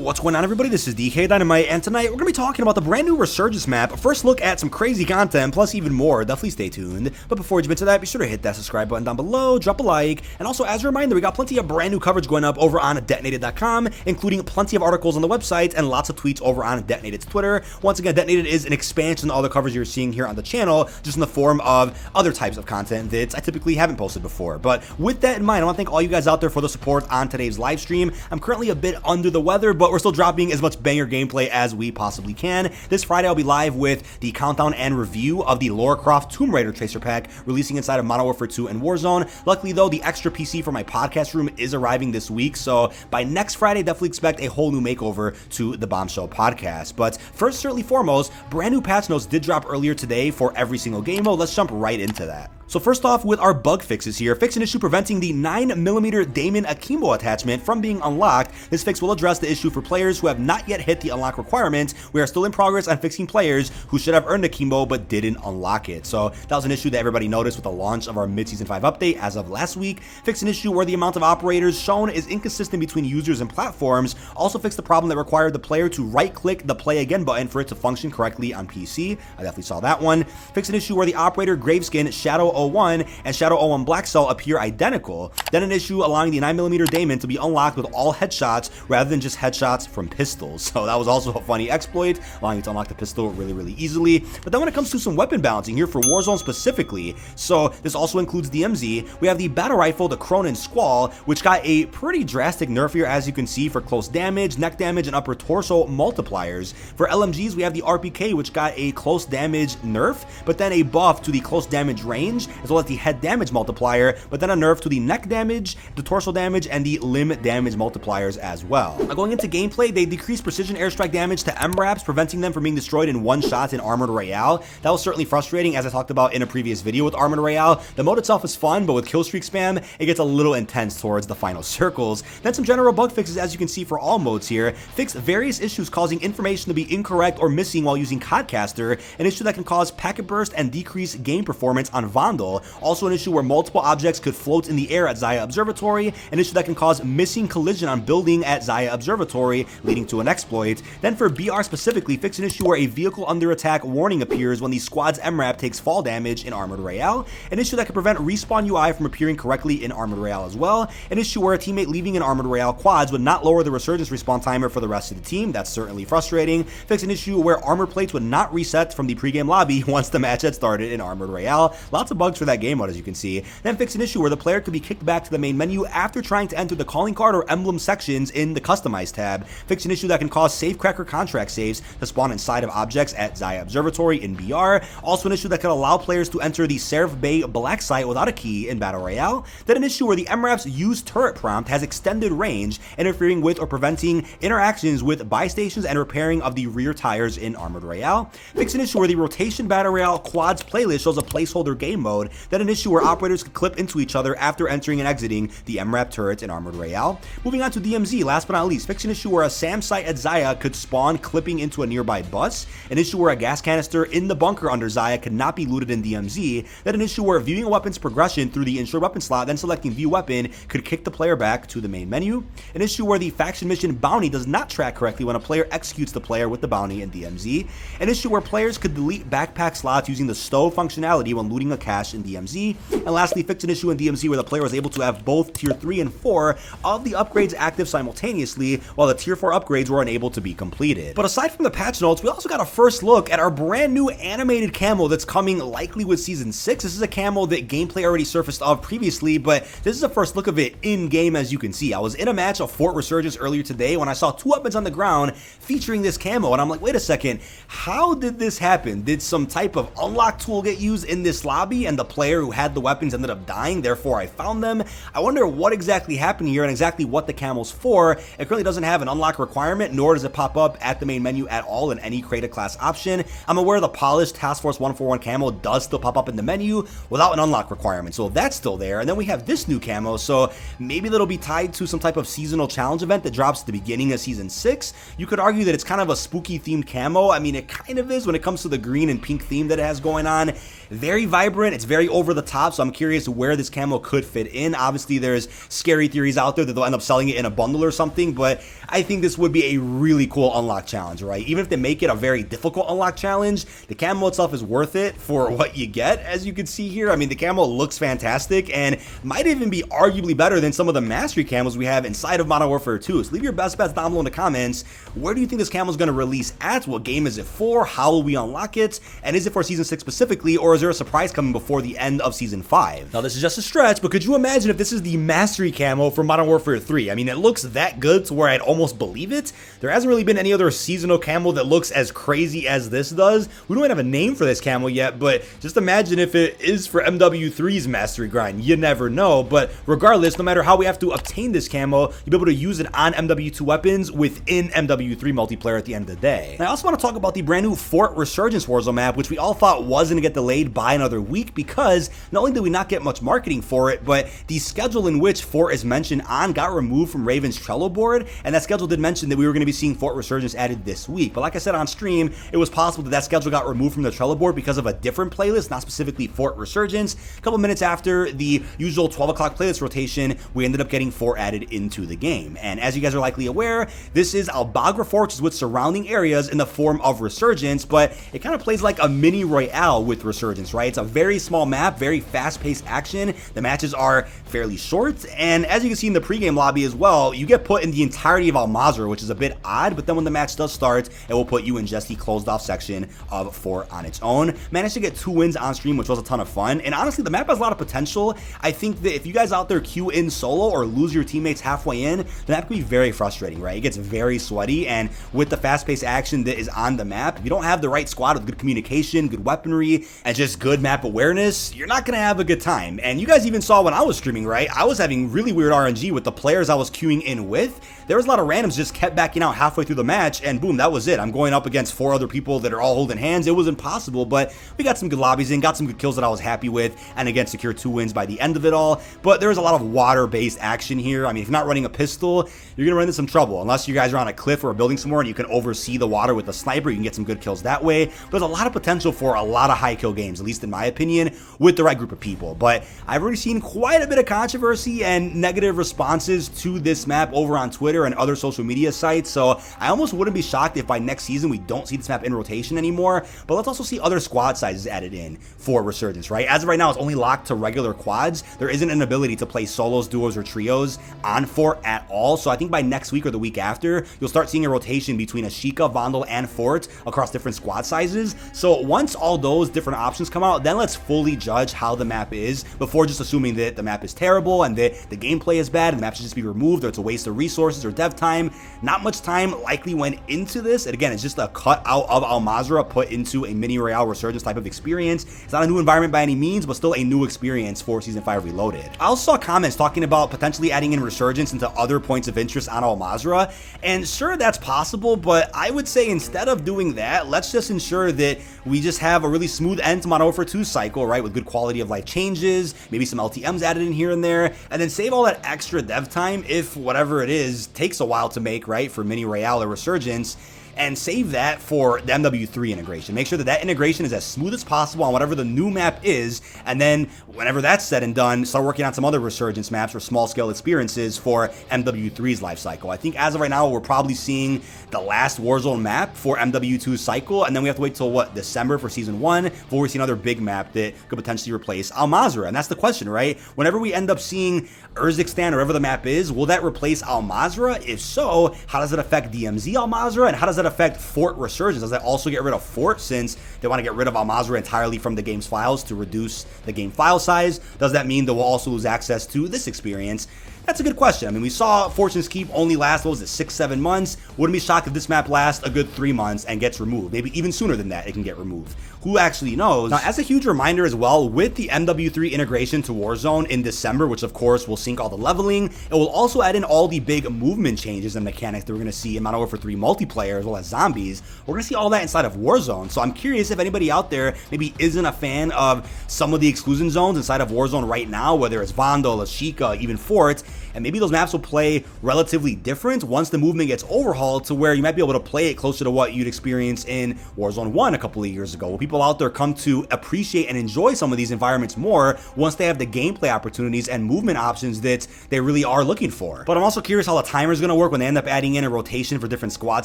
What's going on, everybody? This is dkdynamite, and tonight we're going to be talking about the brand new Resurgence map. A first look at some crazy content, plus even more. Definitely stay tuned. But before we jump into that, be sure to hit that subscribe button down below, drop a like, and also as a reminder, we got plenty of brand new coverage going up over on dkdynamite.com, including plenty of articles on the website and lots of tweets over on Detonated's Twitter. Once again, Detonated is an expansion of all the coverage you're seeing here on the channel, just in the form of other types of content that I typically haven't posted before. But with that in mind, I want to thank all you guys out there for the support on today's live stream. I'm currently a bit under the weather, but we're still dropping as much banger gameplay as we possibly can. This Friday, I'll be live with the countdown and review of the Lara Croft Tomb Raider Tracer Pack releasing inside of Modern Warfare 2 and Warzone. Luckily, though, the extra PC for my podcast room is arriving this week, so by next Friday, definitely expect a whole new makeover to the Bombshell podcast. But first, certainly foremost, brand new patch notes did drop earlier today for every single game mode. Let's jump right into that. So first off, with our bug fixes here, fix an issue preventing the 9mm Damon Akimbo attachment from being unlocked. This fix will address the issue for players who have not yet hit the unlock requirement. We are still in progress on fixing players who should have earned Akimbo but didn't unlock it. So that was an issue that everybody noticed with the launch of our mid-season 5 update as of last week. Fix an issue where the amount of operators shown is inconsistent between users and platforms. Also fix the problem that required the player to right-click the play again button for it to function correctly on PC. I definitely saw that one. Fix an issue where the operator Graveskin, Shadow 01 and Shadow 01 Black Cell appear identical. Then an issue allowing the 9mm Damon to be unlocked with all headshots rather than just headshots from pistols. So that was also a funny exploit, allowing you to unlock the pistol really easily. But then when it comes to some weapon balancing here for Warzone specifically, so this also includes DMZ, we have the battle rifle, the Cronen Squall, which got a pretty drastic nerf here, as you can see, for close damage, neck damage, and upper torso multipliers. For LMGs, we have the RPK, which got a close damage nerf, but then a buff to the close damage range, as well as the head damage multiplier, but then a nerf to the neck damage, the torso damage, and the limb damage multipliers as well. Now going into gameplay, they decreased precision airstrike damage to MRAPs, preventing them from being destroyed in one shot in Armored Royale. That was certainly frustrating, as I talked about in a previous video with Armored Royale. The mode itself is fun, but with killstreak spam, it gets a little intense towards the final circles. Then some general bug fixes, as you can see for all modes here. Fixed various issues causing information to be incorrect or missing while using Codcaster, an issue that can cause packet burst and decrease game performance on Vandal. Also an issue where multiple objects could float in the air at Zaya Observatory, an issue that can cause missing collision on building at Zaya Observatory, leading to an exploit. Then for BR specifically, fix an issue where a vehicle under attack warning appears when the squad's MRAP takes fall damage in Armored Royale, an issue that can prevent respawn UI from appearing correctly in Armored Royale as well, an issue where a teammate leaving an Armored Royale quads would not lower the Resurgence respawn timer for the rest of the team. That's certainly frustrating. Fix an issue where armor plates would not reset from the pregame lobby once the match had started in Armored Royale. Lots of bugs for that game mode, as you can see. Then fix an issue where the player could be kicked back to the main menu after trying to enter the calling card or emblem sections in the Customize tab. Fix an issue that can cause Safecracker contract saves to spawn inside of objects at Zaya Observatory in BR. Also an issue that could allow players to enter the Seraph Bay Black Site without a key in Battle Royale. Then an issue where the MRAP's use turret prompt has extended range, interfering with or preventing interactions with buy stations and repairing of the rear tires in Armored Royale. Fix an issue where the Rotation Battle Royale Quads playlist shows a placeholder game mode. Then an issue where operators could clip into each other after entering and exiting the MRAP turrets in Armored Royale. Moving on to DMZ, last but not least, fix an issue where a SAM site at Zaya could spawn clipping into a nearby bus, an issue where a gas canister in the bunker under Zaya could not be looted in DMZ, then an issue where viewing a weapon's progression through the insured weapon slot, then selecting view weapon could kick the player back to the main menu, an issue where the faction mission bounty does not track correctly when a player executes the player with the bounty in DMZ, an issue where players could delete backpack slots using the stove functionality when looting a cache in DMZ, and lastly, fix an issue in DMZ where the player was able to have both tier 3 and 4 of the upgrades active simultaneously, while the tier 4 upgrades were unable to be completed. But aside from the patch notes, we also got a first look at our brand new animated camo that's coming likely with Season 6. This is a camo that gameplay already surfaced of previously, but this is a first look of it in-game, as you can see. I was in a match of Fort Resurgence earlier today when I saw 2 weapons on the ground featuring this camo, and I'm like, wait a second, how did this happen? Did some type of unlock tool get used in this lobby and the player who had the weapons ended up dying, therefore I found them? I wonder what exactly happened here and exactly what the camo's for. It currently doesn't have an unlock requirement, nor does it pop up at the main menu at all in any create a class option. I'm aware the polished Task Force 141 camo does still pop up in the menu without an unlock requirement, so that's still there. And then we have this new camo, so maybe that'll be tied to some type of seasonal challenge event that drops at the beginning of Season 6. You could argue that it's kind of a spooky themed camo. I mean, it kind of is when it comes to the green and pink theme that it has going on. Very vibrant, it's very over the top, so I'm curious where this camo could fit in. Obviously, there's scary theories out there that they'll end up selling it in a bundle or something, but I think this would be a really cool unlock challenge, right? Even if they make it a very difficult unlock challenge, the camo itself is worth it for what you get, as you can see here. I mean, the camo looks fantastic and might even be arguably better than some of the mastery camos we have inside of Modern Warfare 2. So leave your best bets down below in the comments. Where do you think this camo is going to release at? What game is it for? How will we unlock it? And is it for Season 6 specifically, or is there a surprise coming before the end of Season 5? Now, this is just a stretch, but could you imagine if this is the mastery camo for Modern Warfare 3? I mean, it looks that good to where I'd almost believe it. There hasn't really been any other seasonal camo that looks as crazy as this does. We don't even have a name for this camo yet, but just imagine if it is for MW3's mastery grind. You never know, but regardless, no matter how we have to obtain this camo, you'll be able to use it on MW2 weapons within MW3 multiplayer at the end of the day. And I also want to talk about the brand new Fort Resurgence Warzone map, which we all thought was going to get delayed by another week because not only did we not get much marketing for it, but the schedule in which Fort is mentioned on got removed from Raven's Trello board, and that schedule did mention that we were going to be seeing Fort Resurgence added this week. But like I said on stream, it was possible that that schedule got removed from the Trello board because of a different playlist, not specifically Fort Resurgence. A couple minutes after the usual 12 o'clock playlist rotation, we ended up getting Fort added into the game. And as you guys are likely aware, this is Albagra Fortress with surrounding areas in the form of Resurgence, but it kind of plays like a mini Royale with Resurgence, right? It's a very small map, very fast-paced action. The matches are fairly short, and as you can see in the pregame lobby as well, you get put in the entirety of Mazrah, which is a bit odd, but then when the match does start, it will put you in just the closed-off section of Fort on its own. Managed to get 2 wins on stream, which was a ton of fun, and honestly, the map has a lot of potential. I think that if you guys out there queue in solo or lose your teammates halfway in, the map can be very frustrating, right? It gets very sweaty, and with the fast-paced action that is on the map, if you don't have the right squad with good communication, good weaponry, and just good map awareness, you're not gonna have a good time. And you guys even saw when I was streaming, right? I was having really weird RNG with the players I was queuing in with. There was a lot of randoms just kept backing out halfway through the match, and boom, that was it. I'm going up against 4 other people that are all holding hands. It was impossible, but we got some good lobbies in, got some good kills that I was happy with, and again, secured 2 wins by the end of it all. But there was a lot of water-based action here. I mean, if you're not running a pistol, you're gonna run into some trouble, unless you guys are on a cliff or a building somewhere and you can oversee the water with a sniper. You can get some good kills that way. But there's a lot of potential for a lot of high kill games, at least in my opinion, with the right group of people. But I've already seen quite a bit of controversy and negative responses to this map over on Twitter and other social media sites, so I almost wouldn't be shocked if by next season we don't see this map in rotation anymore. But let's also see other squad sizes added in for Resurgence, right? As of right now, it's only locked to regular quads. There isn't an ability to play solos, duos, or trios on Fort at all, so I think by next week or the week after, you'll start seeing a rotation between Ashika, Vandal, and Fort across different squad sizes. So once all those different options come out, then let's fully judge how the map is before just assuming that the map is terrible and that the gameplay is bad and the map should just be removed or it's a waste of resources or dev time. Not much time likely went into this, and again, it's just a cut out of Mazrah put into a mini Royale Resurgence type of experience. It's not a new environment by any means, but still a new experience for Season 5 Reloaded. I also saw comments talking about potentially adding in Resurgence into other points of interest on Mazrah, and sure, that's possible, but I would say instead of doing that, let's just ensure that we just have a really smooth end to Modern Warfare 2 cycle, right, with good quality of life changes, maybe some LTMs added in here and there, and then save all that extra dev time if whatever it is takes a while to make, right, for mini Royale or Resurgence, and save that for the MW3 integration. Make sure that that integration is as smooth as possible on whatever the new map is, and then whenever that's said and done, start working on some other Resurgence maps or small-scale experiences for MW3's life cycle. I think as of right now, we're probably seeing the last Warzone map for MW2's cycle, and then we have to wait till, what, December for Season 1 before we see another big map that could potentially replace Mazrah. And that's the question, right? Whenever we end up seeing Urzikstan or whatever the map is, will that replace Mazrah? If so, how does it affect DMZ Mazrah, and how does that affect Fort Resurgence? Does that also get rid of Fort since they want to get rid of Mazrah entirely from the game's files to reduce the game file size? Does that mean that we'll also lose access to this experience? That's a good question. I mean, we saw Fortune's Keep only last, what was it, 6-7 months? Wouldn't be shocked if this map lasts a good 3 months and gets removed. Maybe even sooner than that, it can get removed. Who actually knows? Now, as a huge reminder as well, with the MW3 integration to Warzone in December, which of course will sync all the leveling, it will also add in all the big movement changes and mechanics that we're going to see in Modern Warfare 3 multiplayer as well as zombies. We're going to see all that inside of Warzone. So I'm curious if anybody out there maybe isn't a fan of some of the exclusion zones inside of Warzone right now, whether it's Vandal, Ashika, even Fort, and maybe those maps will play relatively different once the movement gets overhauled to where you might be able to play it closer to what you'd experience in Warzone 1 a couple of years ago, where people people out there come to appreciate and enjoy some of these environments more once they have the gameplay opportunities and movement options that they really are looking for. But I'm also curious how the timer is going to work when they end up adding in a rotation for different squad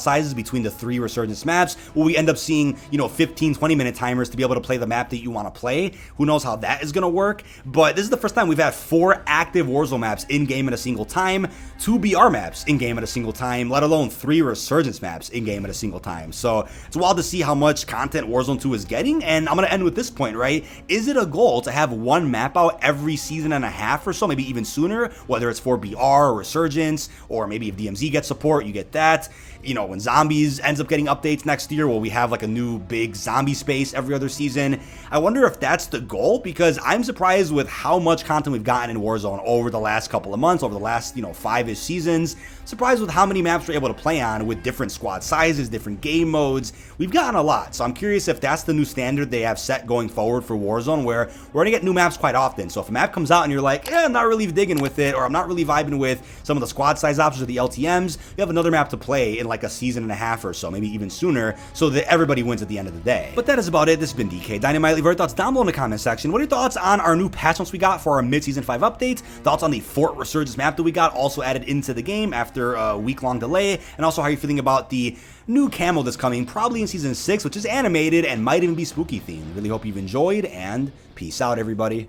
sizes between the 3 Resurgence maps. Will we end up seeing, 15-20 minute timers to be able to play the map that you want to play? Who knows how that is going to work? But this is the first time we've had 4 active Warzone maps in game at a single time, 2 BR maps in game at a single time, let alone 3 Resurgence maps in game at a single time. So it's wild to see how much content Warzone 2 is getting, and I'm going to end with this point, right? Is it a goal to have 1 map out every season and a half or so, maybe even sooner, whether it's for BR or Resurgence, or maybe if DMZ gets support, you get that. When Zombies ends up getting updates next year, will we have like a new big zombie space every other season? I wonder if that's the goal, because I'm surprised with how much content we've gotten in Warzone over the last couple of months, over the last, 5-ish seasons. Surprised with how many maps we're able to play on with different squad sizes, different game modes. We've gotten a lot, so I'm curious if that's the new standard they have set going forward for Warzone, where we're going to get new maps quite often. So if a map comes out and you're like, I'm not really digging with it, or I'm not really vibing with some of the squad size options or the LTMs, you have another map to play in like a season and a half or so, maybe even sooner, so that everybody wins at the end of the day. But that is about it. This has been dkdynamite. Leave your thoughts down below in the comment section. What are your thoughts on our new patch notes we got for our mid-season 5 update? Thoughts on the Fort Resurgence map that we got also added into the game after a week-long delay? And also how you're feeling about the new camo that's coming probably in season 6, which is animated and might even be spooky themed. Really hope you've enjoyed, and peace out, everybody.